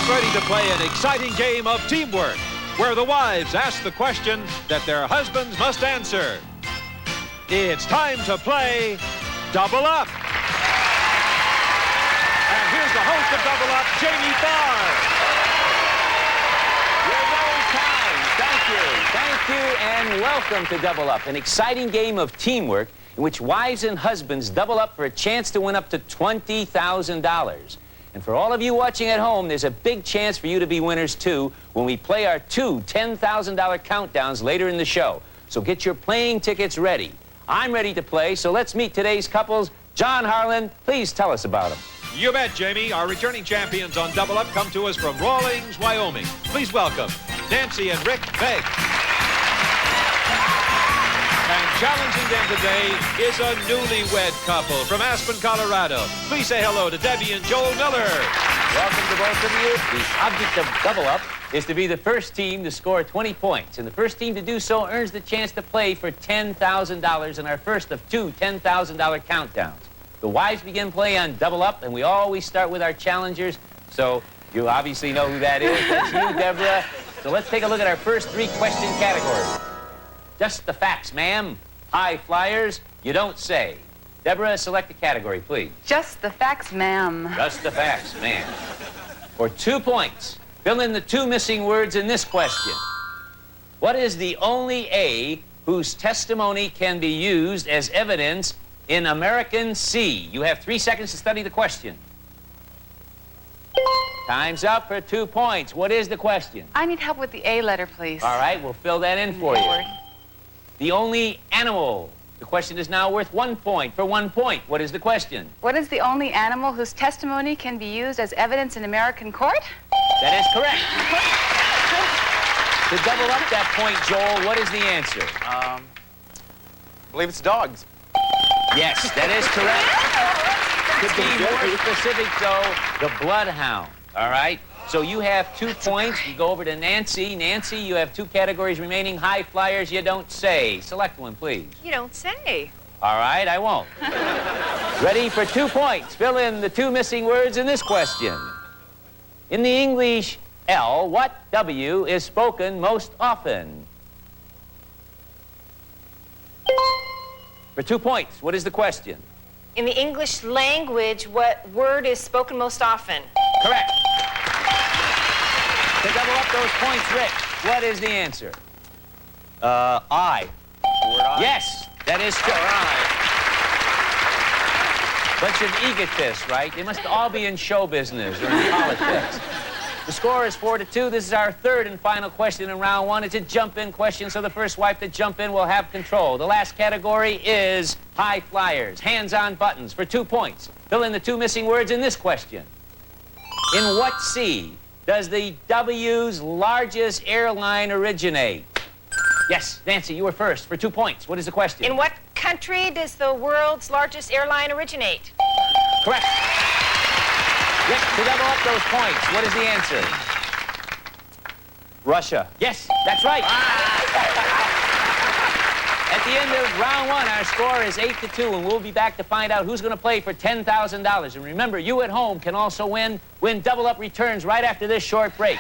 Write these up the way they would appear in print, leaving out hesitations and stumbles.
ready to play an exciting game of teamwork, where the wives ask the question that their husbands must answer. It's time to play Double Up. And here's the host of Double Up, Jamie Farr. You're very kind. Thank you, and welcome to Double Up, an exciting game of teamwork in which wives and husbands double up for a chance to win up to $20,000. And for all of you watching at home, there's a big chance for you to be winners, too, when we play our two $10,000 countdowns later in the show. So get your playing tickets ready. I'm ready to play, so let's meet today's couples. John Harlan, please tell us about them. You bet, Jamie. Our returning champions on Double Up come to us from Rawlings, Wyoming. Please welcome Nancy and Rick Begg. And challenging them today is a newlywed couple from Aspen, Colorado. Please say hello to Debbie and Joel Miller. Welcome to both of you. The object of Double Up is to be the first team to score 20 points. And the first team to do so earns the chance to play for $10,000 in our first of two $10,000 countdowns. The wives begin play on Double Up, and we always start with our challengers. So you obviously know who that is. That's you, Deborah. So let's take a look at our first three question categories. Just the facts, ma'am. High flyers, you don't say. Deborah, select a category, please. Just the facts, ma'am. Just the facts, ma'am. For 2 points, fill in the two missing words in this question. What is the only A whose testimony can be used as evidence in American C? You have 3 seconds to study the question. Time's up for 2 points. What is the question? I need help with the A letter, please. All right, we'll fill that in for you. The only animal. The question is now worth 1 point. For 1 point, what is the question? What is the only animal whose testimony can be used as evidence in American court? That is correct. To double up that point, Joel, what is the answer? I believe it's dogs. Yes, that is correct. To be more specific, though, the bloodhound. All right? So you have 2 points. You go over to Nancy. Nancy, you have 2 categories remaining. High flyers, you don't say. Select one, please. You don't say. All right, I won't. Ready for 2 points. Fill in the 2 missing words in this question. In the English L, what W is spoken most often? For 2 points, what is the question? In the English language, what word is spoken most often? Correct. To double up those points, Rick, what is the answer? I. The word I? Yes, that is correct. Bunch of egotists, right? They must all be in show business or in politics. The score is 4-2. This is our third and final question in round one. It's a jump-in question, so the first wife to jump in will have control. The last category is high flyers, hands-on buttons for 2 points. Fill in the 2 missing words in this question. In what sea does the W's largest airline originate? Yes, Nancy, you were first for 2 points. What is the question? In what country does the world's largest airline originate? Correct. Rick, to double up those points, what is the answer? Russia. Yes, that's right. At the end of round one, our score is 8-2, and we'll be back to find out who's going to play for $10,000. And remember, you at home can also win Double Up returns right after this short break.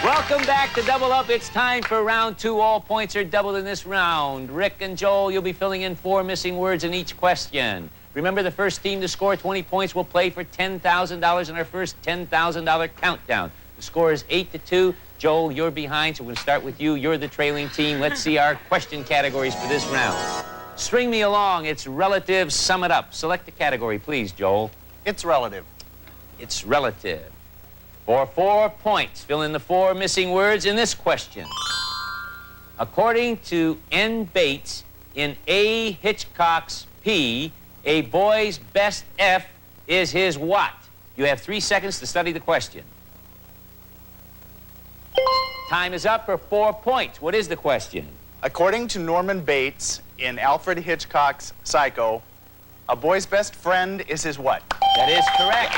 Welcome back to Double Up. It's time for round two. All points are doubled in this round. Rick and Joel, you'll be filling in 4 missing words in each question. Remember, the first team to score 20 points will play for $10,000 in our first $10,000 countdown. The score is 8-2. Joel, you're behind, so we're going to start with you. You're the trailing team. Let's see our question categories for this round. String me along. It's relative. Sum it up. Select the category, please, Joel. It's relative. It's relative. For 4 points, fill in the 4 missing words in this question. According to N. Bates in A. Hitchcock's P, a boy's best F is his what? You have 3 seconds to study the question. Time is up for 4 points. What is the question? According to Norman Bates in Alfred Hitchcock's Psycho, a boy's best friend is his what? That is correct.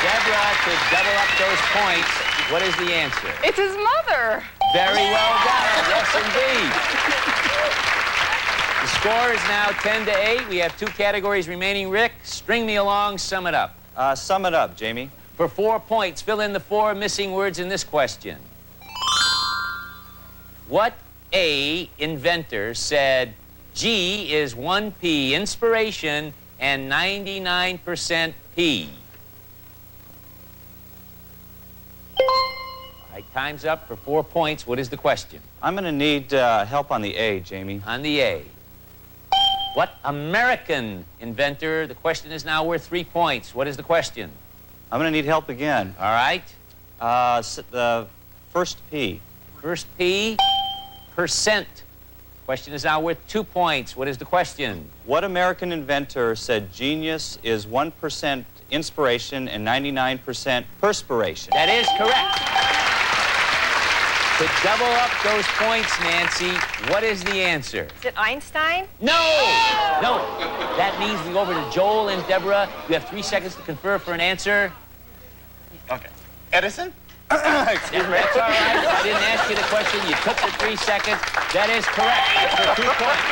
Deborah, to double up those points, what is the answer? It's his mother. Very well done. Yes, indeed. The score is now 10-8. We have 2 categories remaining. Rick, string me along, sum it up. Sum it up, Jamie. For 4 points, fill in the 4 missing words in this question. What A inventor said G is 1P inspiration and 99% P? All right, time's up for 4 points. What is the question? I'm going to need help on the A, Jamie. On the A. What American inventor? The question is now worth 3 points. What is the question? I'm going to need help again. All right. The first P. First P, percent. Question is now worth 2 points. What is the question? What American inventor said genius is 1% inspiration and 99% perspiration? That is correct. To double up those points, Nancy, what is the answer? Is it Einstein? No! No. That means we go over to Joel and Deborah. You have 3 seconds to confer for an answer. Okay. Edison? Excuse me. That's all right. I didn't ask you the question. You took the 3 seconds. That is correct. That's for 2 points.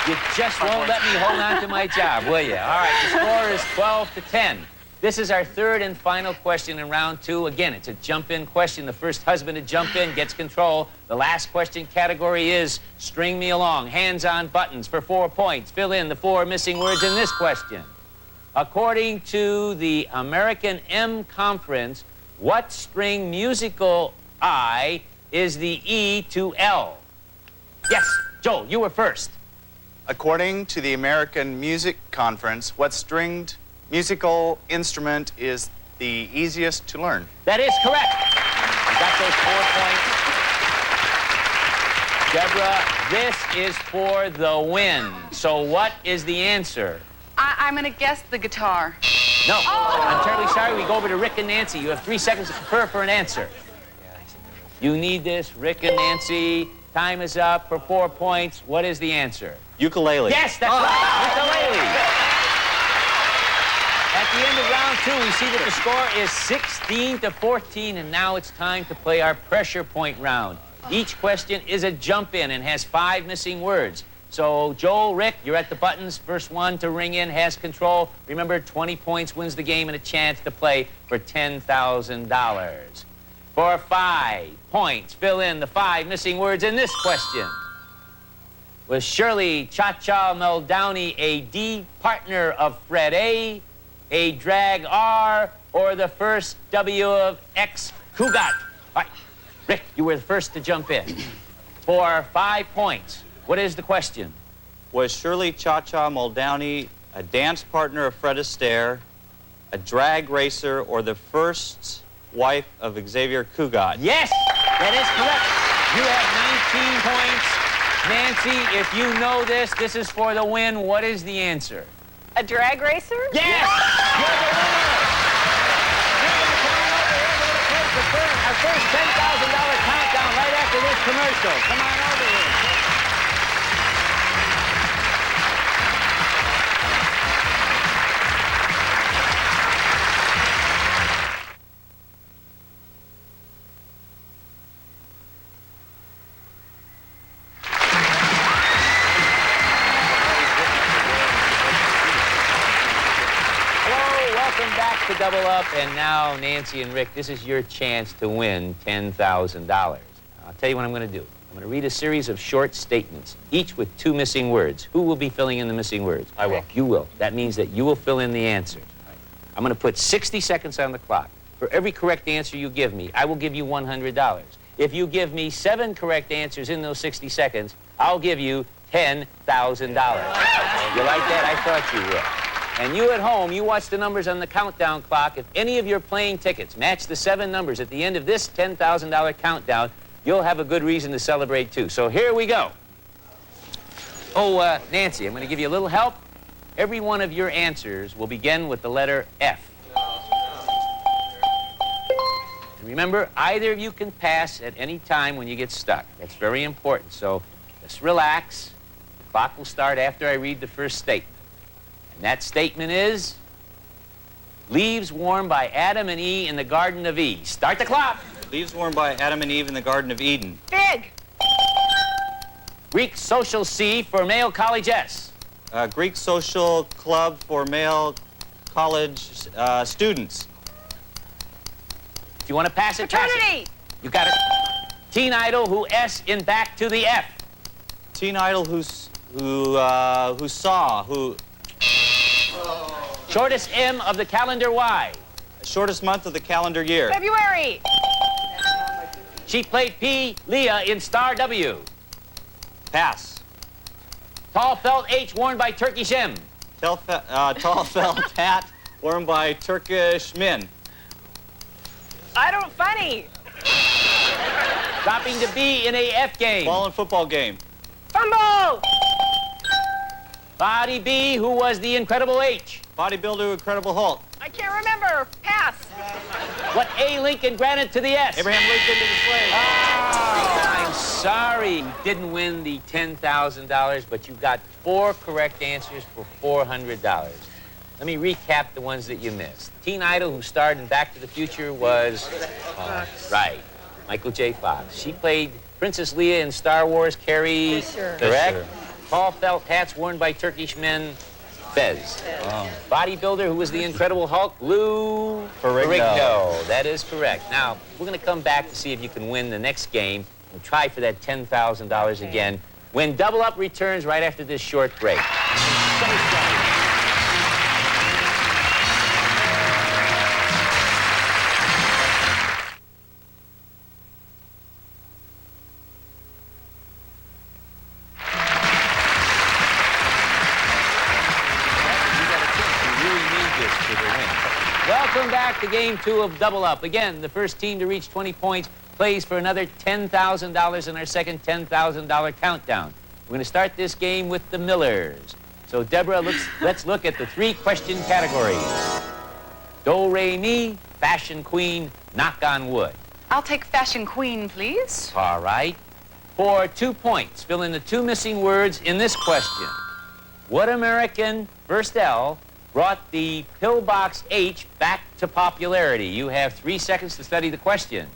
You just won't let me hold on to my job, will you? All right, the score is 12-10. This is our 3rd and final question in round 2. Again, it's a jump-in question. The first husband to jump in gets control. The last question category is string me along. Hands on buttons for 4 points. Fill in the 4 missing words in this question. According to the American M Conference, what string musical I is the E to L? Yes, Joel, you were first. According to the American Music Conference, what stringed musical instrument is the easiest to learn? That is correct. You got those 4 points. Deborah, this is for the win. So what is the answer? I'm going to guess the guitar. No. I'm terribly sorry. We go over to Rick and Nancy. You have 3 seconds to confer for an answer. You need this, Rick and Nancy. Time is up for 4 points. What is the answer? Ukulele. Yes, that's right. Ukulele. At the end of round 2, we see that the score is 16-14, and now it's time to play our pressure point round. Each question is a jump-in and has 5 missing words. So, Joel, Rick, you're at the buttons. First one to ring in has control. Remember, 20 points wins the game and a chance to play for $10,000. For 5 points, fill in the 5 missing words in this question. Was Shirley Cha-Cha Muldowney a D partner of Fred A drag R, or the first W of X Cugat? All right, Rick, you were the first to jump in. For 5 points. What is the question? Was Shirley Cha-Cha Muldowney a dance partner of Fred Astaire, a drag racer, or the first wife of Xavier Cugat? Yes, that is correct. You have 19 points. Nancy, if you know this, this is for the win. What is the answer? A drag racer? Yes! You're the winner! We're going to play our first $10,000 countdown right after this commercial. Come on over here. To double up, and now Nancy and Rick, this is your chance to win $10,000. I'll tell you what I'm going to do. I'm going to read a series of short statements, each with 2 missing words. Who will be filling in the missing words? I will. You will. That means that you will fill in the answer. I'm going to put 60 seconds on the clock. For every correct answer you give me, I will give you $100. If you give me 7 correct answers in those 60 seconds, I'll give you $10,000. You like that? I thought you would. And you at home, you watch the numbers on the countdown clock. If any of your playing tickets match the 7 numbers at the end of this $10,000 countdown, you'll have a good reason to celebrate, too. So here we go. Oh, Nancy, I'm going to give you a little help. Every one of your answers will begin with the letter F. And remember, either of you can pass at any time when you get stuck. That's very important. So just relax. The clock will start after I read the first statement. And that statement is leaves worn by Adam and Eve in the Garden of Eve. Start the clock. Leaves worn by Adam and Eve in the Garden of Eden. Big. Greek social C for male college S. Greek social club for male college students. If you want to pass it, pass it. Fraternity. You got it. Teen idol who S in back to the F. Teen idol who saw, who Shortest M of the calendar Y. shortest month of the calendar year. February. She played P. Leah in Star W. Pass. Tall felt H worn by Turkish M. Tall felt hat worn by Turkish men. I don't funny. Dropping to B in a F game. Ball and football game. Fumble. Body B who was the Incredible H. Bodybuilder Incredible Hulk. I can't remember. Pass. What A Lincoln granted to the S? Abraham Lincoln to the slave. Oh, I'm sorry. You didn't win the $10,000, but you got 4 correct answers for $400. Let me recap the ones that you missed. Teen idol who starred in Back to the Future was right, Michael J. Fox. She played Princess Leia in Star Wars. Carrie, Fisher. correct? Fisher. Tall felt hats worn by Turkish men. Fez. Bodybuilder who was the Incredible Hulk. Lou Ferrigno. That is correct. Now, we're going to come back to see if you can win the next game and try for that $10,000 again when Double Up returns right after this short break. Stay strong. Welcome back to Game 2 of Double Up. Again, the first team to reach 20 points plays for another $10,000 in our second $10,000 countdown. We're going to start this game with the Millers. So, Deborah, let's look at the 3 question categories. Do, re, mi, fashion queen, knock on wood. I'll take fashion queen, please. All right. For 2 points, fill in the 2 missing words in this question. What American, first L, brought the pillbox H back to popularity? You have 3 seconds to study the question.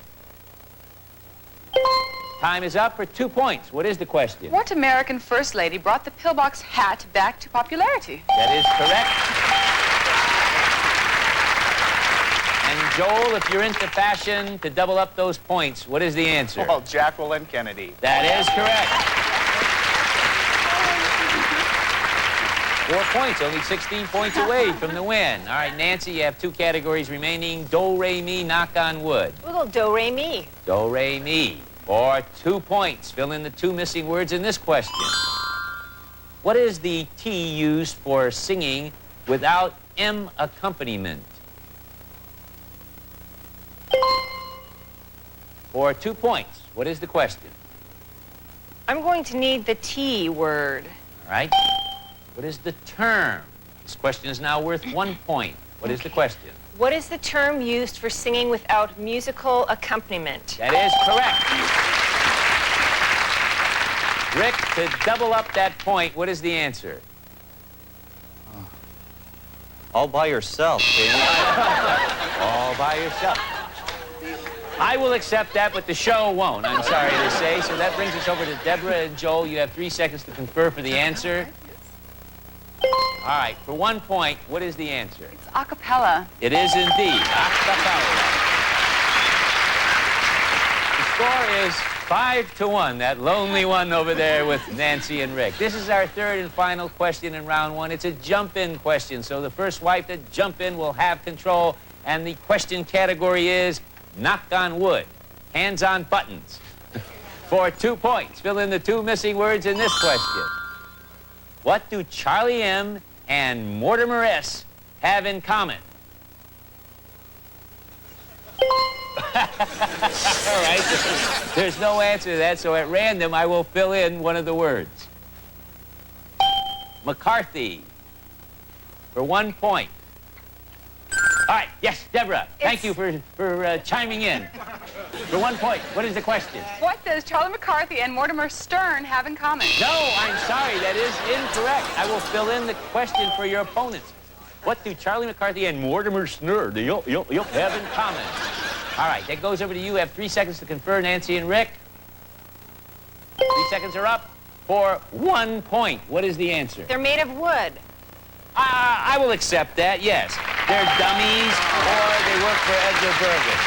Time is up for 2 points. What is the question? What American first lady brought the pillbox hat back to popularity? That is correct. And Joel, if you're into fashion, to double up those points, what is the answer? Well, Jacqueline Kennedy. That is correct. 4 points, only 16 points away from the win. All right, Nancy, you have 2 categories remaining. Do, re, mi, knock on wood. A little do, re, mi. Do, re, mi. For 2 points, fill in the 2 missing words in this question. What is the T used for singing without M accompaniment? For 2 points, what is the question? I'm going to need the T word. All right. What is the term? This question is now worth 1 point. What is the question? What is the term used for singing without musical accompaniment? That is correct. Rick, to double up that point, what is the answer? All by yourself, Jamie. All by yourself. I will accept that, but the show won't, I'm sorry to say. So that brings us over to Deborah and Joel. You have 3 seconds to confer for the answer. All right, for 1 point, what is the answer? It's a cappella. It is indeed a cappella. The score is 5-1, that lonely one over there with Nancy and Rick. This is our 3rd and final question in round 1. It's a jump-in question, so the first wife to jump in will have control, and the question category is knock on wood, hands on buttons. For 2 points, fill in the 2 missing words in this question. What do Charlie M. and Mortimer S. have in common? All right, there's no answer to that, so at random I will fill in one of the words. McCarthy, for 1 point. All right, yes, Deborah, thank you for chiming in. For 1 point, what is the question? What does Charlie McCarthy and Mortimer Stern have in common? No, I'm sorry, that is incorrect. I will fill in the question for your opponents. What do Charlie McCarthy and Mortimer Stern have in common? All right, that goes over to you. You have 3 seconds to confer, Nancy and Rick. 3 seconds are up for 1 point. What is the answer? They're made of wood. I will accept that, yes. They're dummies or they work for Edgar Bergen.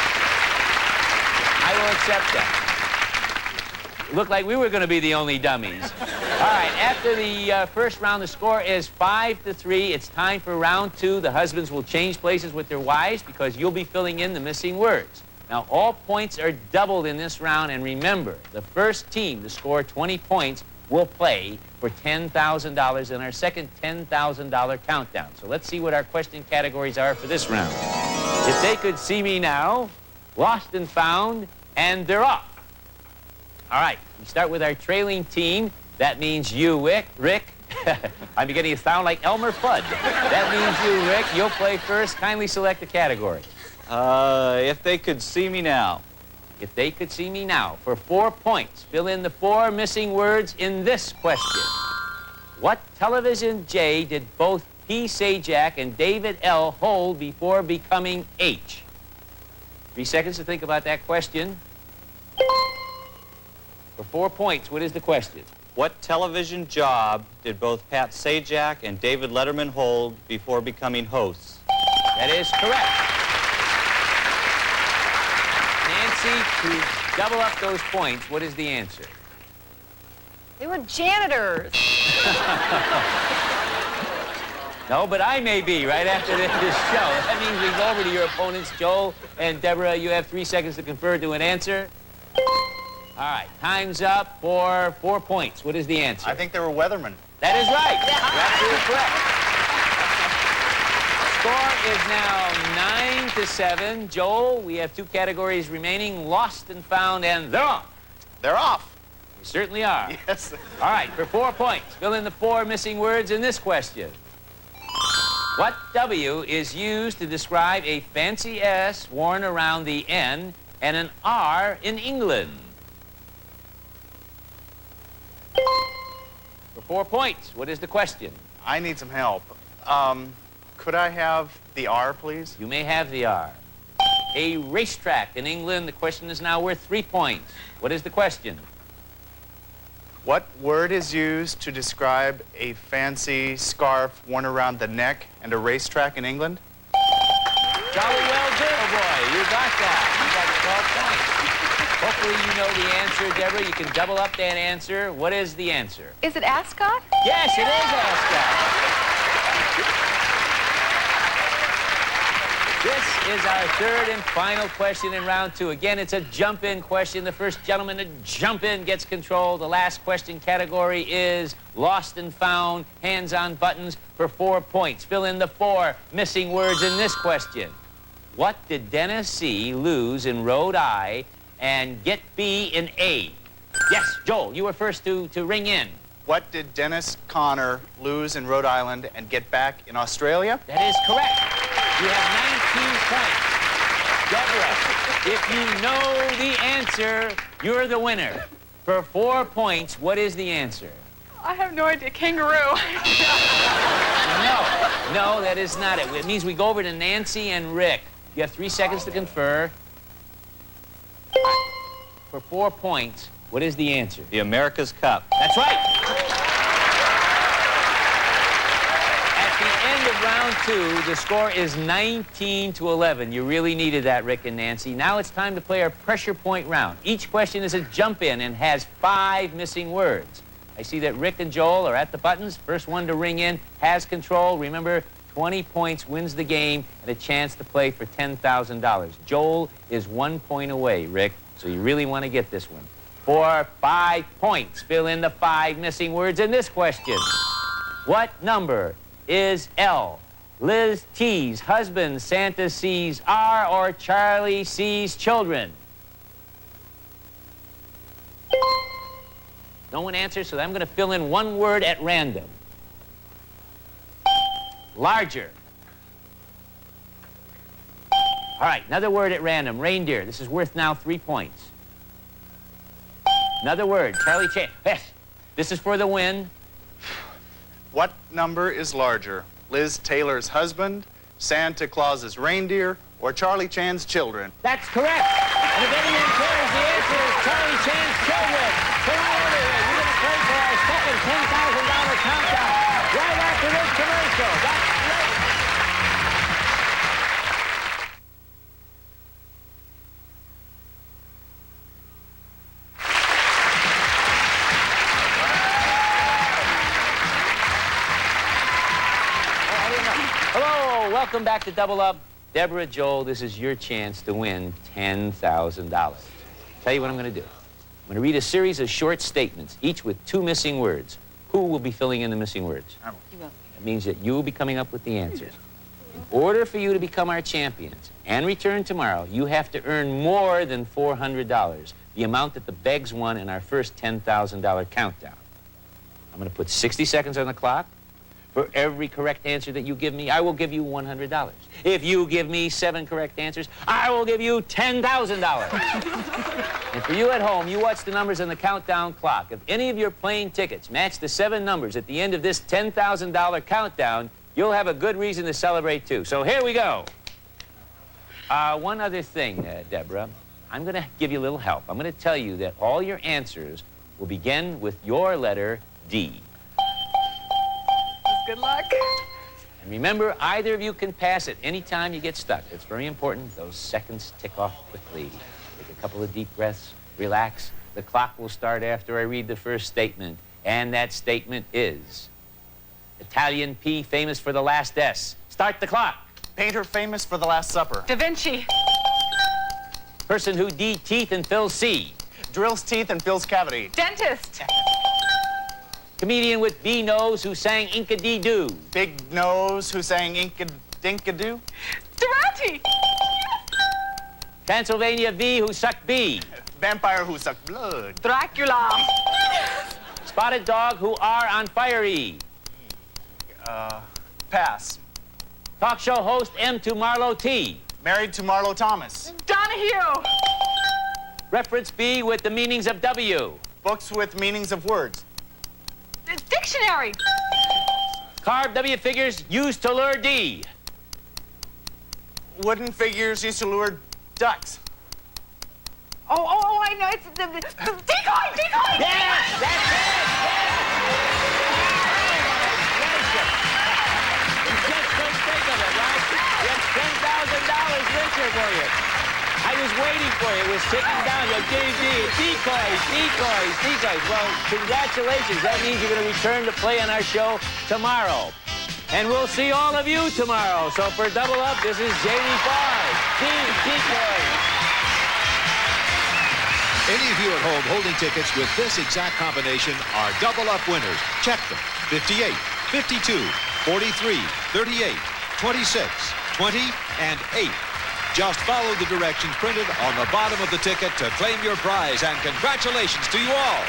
I will accept that. It looked like we were going to be the only dummies. All right, after the first round, the score is 5-3. It's time for round 2. The husbands will change places with their wives because you'll be filling in the missing words. Now, all points are doubled in this round, and remember, the first team to score 20 points will play for $10,000 in our second $10,000 countdown. So let's see what our question categories are for this round. If they could see me now, lost and found, and they're off. All right, we start with our trailing team. That means you, Rick. I'm beginning to sound like Elmer Fudd. That means you, Rick. You'll play first. Kindly select a category. If they could see me now. If they could see me now, for 4 points, fill in the 4 missing words in this question. What television J did both P. Sajak and David L. hold before becoming H? 3 seconds to think about that question. For 4 points, what is the question? What television job did both Pat Sajak and David Letterman hold before becoming hosts? That is correct. Nancy, to double up those points, what is the answer? They were janitors. No, but I may be right after this show. That means we go over to your opponents, Joel and Deborah. You have 3 seconds to confer to an answer. All right, time's up for 4 points. What is the answer? I think they were weathermen. That is right. You're absolutely correct. Score is now 9-7. Joel, we have 2 categories remaining, lost and found, and they're off. They're off. You certainly are. Yes. All right, for 4 points, fill in the 4 missing words in this question. What W is used to describe a fancy S worn around the N and an R in England? For 4 points, what is the question? I need some help. Could I have the R, please? You may have the R. A racetrack in England. The question is now worth 3 points. What is the question? What word is used to describe a fancy scarf worn around the neck and a racetrack in England? Jolly well done, boy. You got that. You got 12 points. Hopefully you know the answer, Deborah. You can double up that answer. What is the answer? Is it Ascot? Yes, it is Ascot. This is our third and final question in round 2. Again, it's a jump-in question. The first gentleman to jump in gets control. The last question category is lost and found, hands on buttons for 4 points. Fill in the 4 missing words in this question. What did Dennis C. lose in Rhode I and get B in A? Yes, Joel, you were first to ring in. What did Dennis Connor lose in Rhode Island and get back in Australia? That is correct. You have 19 points. Deborah, if you know the answer, you're the winner. For 4 points, what is the answer? I have no idea. Kangaroo. No, that is not it. It means we go over to Nancy and Rick. You have 3 seconds to confer. For 4 points, what is the answer? The America's Cup. That's right. Round 2, the score is 19-11. You really needed that, Rick and Nancy. Now it's time to play our pressure point round. Each question is a jump-in and has 5 missing words. I see that Rick and Joel are at the buttons. First one to ring in has control. Remember, 20 points wins the game and a chance to play for $10,000. Joel is 1 point away, Rick, so you really want to get this one. For 5 points, fill in the 5 missing words in this question. What number is L? Liz T's husband, Santa C's R, or Charlie C's children? No one answers, so I'm going to fill in 1 word at random. Larger. All right, another word at random. Reindeer. This is worth now 3 points. Another word. Charlie Chan. Yes. This is for the win. What number is larger? Liz Taylor's husband, Santa Claus's reindeer, or Charlie Chan's children? That's correct. And if anyone cares, the answer is Charlie Chan's children. Come on over here. We're going to play for our second $10,000 countdown right after this commercial. That's great. Hello, welcome back to Double Up. Deborah, Joel, this is your chance to win $10,000. Tell you what I'm going to do. I'm going to read a series of short statements, each with 2 missing words. Who will be filling in the missing words? You will. That means that you will be coming up with the answers. In order for you to become our champions and return tomorrow, you have to earn more than $400, the amount that the Beggs won in our first $10,000 countdown. I'm going to put 60 seconds on the clock. For every correct answer that you give me, I will give you $100. If you give me 7 correct answers, I will give you $10,000. And for you at home, you watch the numbers on the countdown clock. If any of your plane tickets match the 7 numbers at the end of this $10,000 countdown, you'll have a good reason to celebrate, too. So here we go. One other thing, Deborah. I'm going to give you a little help. I'm going to tell you that all your answers will begin with your letter D. Good luck. And remember, either of you can pass it any time you get stuck. It's very important. Those seconds tick off quickly. Take a couple of deep breaths, relax. The clock will start after I read the first statement. And that statement is Italian P famous for the last S. Start the clock. Painter famous for The Last Supper. Da Vinci. Person who D teeth and fills C. Drills teeth and fills cavity. Dentist. Comedian with B nose who sang Inca-Dee-Doo. Big nose who sang Inca-Dinkadoo. Durante. Transylvania V who sucked B. Vampire who sucked blood. Dracula. Spotted dog who R on fire E. Pass. Talk show host M to Marlo T. Married to Marlo Thomas. Donahue. Reference B with the meanings of W. Books with meanings of words. Dictionary. Carved W figures used to lure D. Wooden figures used to lure ducks. Oh, I know. It's the decoy. Yes, that's it. Yes. You just couldn't think of it, right? That's $10,000 richer for you. I was waiting for you. It was ticking down. Your decoys. Well, congratulations. That means you're going to return to play on our show tomorrow. And we'll see all of you tomorrow. So for Double Up, this is J.D. Farr. Team Decoys. Any of you at home holding tickets with this exact combination are Double Up winners. Check them. 58, 52, 43, 38, 26, 20, and 8. Just follow the directions printed on the bottom of the ticket to claim your prize, and congratulations to you all.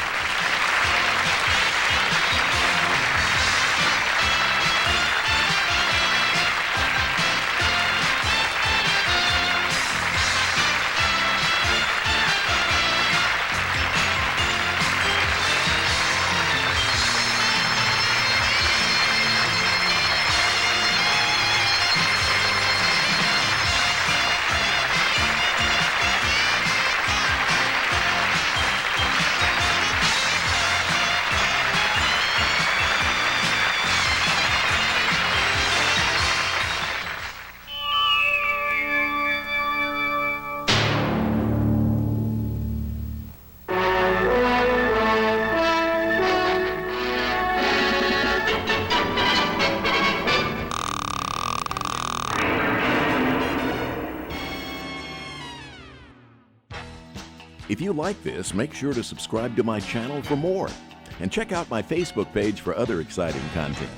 If you like this, make sure to subscribe to my channel for more. And check out my Facebook page for other exciting content.